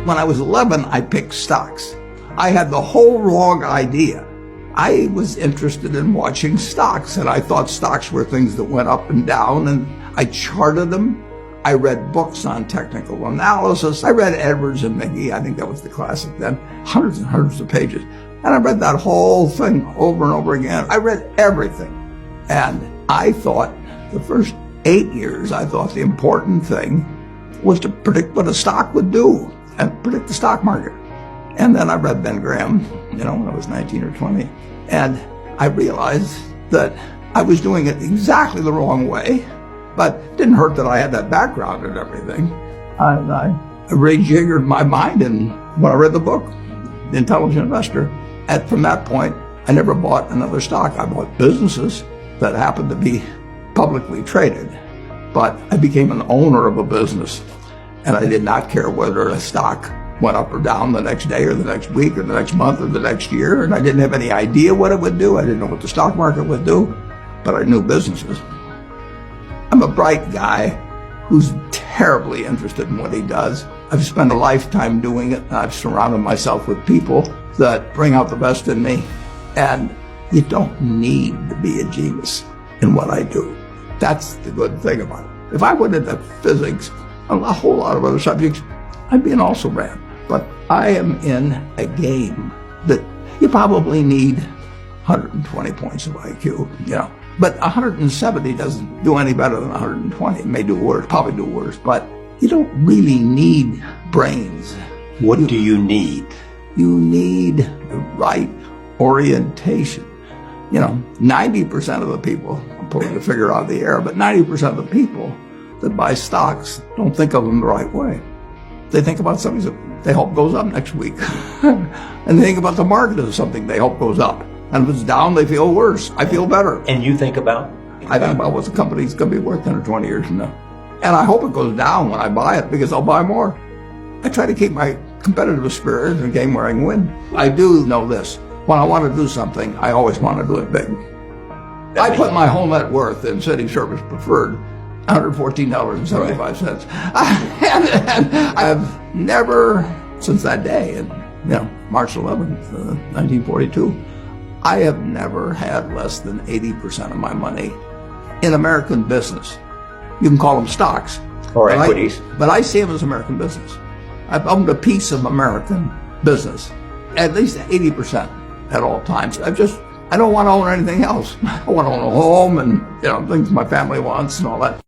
When I was 11, I picked stocks. I had the whole wrong idea. I was interested in watching stocks, and I thought stocks were things that went up and down, and I charted them. I read books on technical analysis. I read Edwards and McGee. I think that was the classic then. Hundreds and hundreds of pages. And I read that whole thing over and over again. I read everything. And I thought the first 8 years, I thought the important thing was to predict what a stock would do and predict the stock market. And then I read Ben Graham, when I was 19 or 20. And I realized that I was doing it exactly the wrong way, but it didn't hurt that I had that background and everything. I rejiggered my mind, and when I read the book, The Intelligent Investor, and from that point, I never bought another stock. I bought businesses that happened to be publicly traded, but I became an owner of a business, and I did not care whether a stock went up or down the next day or the next week or the next month or the next year, and I didn't have any idea what it would do. I didn't know what the stock market would do, but I knew businesses. I'm a bright guy who's terribly interested in what he does. I've spent a lifetime doing it, and I've surrounded myself with people that bring out the best in me, and you don't need to be a genius in what I do. That's the good thing about it. If I went into physics and a whole lot of other subjects, I'd be an also-ran. But I am in a game that you probably need 120 points of IQ, But 170 doesn't do any better than 120. It may do worse, probably do worse, but you don't really need brains. What do you need? You need the right orientation. 90% of the people, I'm pulling the figure out of the air, but 90% of the people that buy stocks don't think of them the right way. They think about something that they hope goes up next week. And they think about the market as something they hope goes up. And if it's down, they feel worse. I feel better. And you think about? I think about what the company's going to be worth 10 or 20 years from now. And I hope it goes down when I buy it, because I'll buy more. I try to keep my competitive spirit in a game where I can win. I do know this. When I want to do something, I always want to do it big. I put my whole net worth in City Service Preferred, $114.75. And I've never, since that day, March 11th, 1942, I have never had less than 80% of my money in American business. You can call them stocks. Or equities. But I see them as American business. I've owned a piece of American business, at least 80% at all times. I don't want to own anything else. I want to own a home and, things my family wants and all that.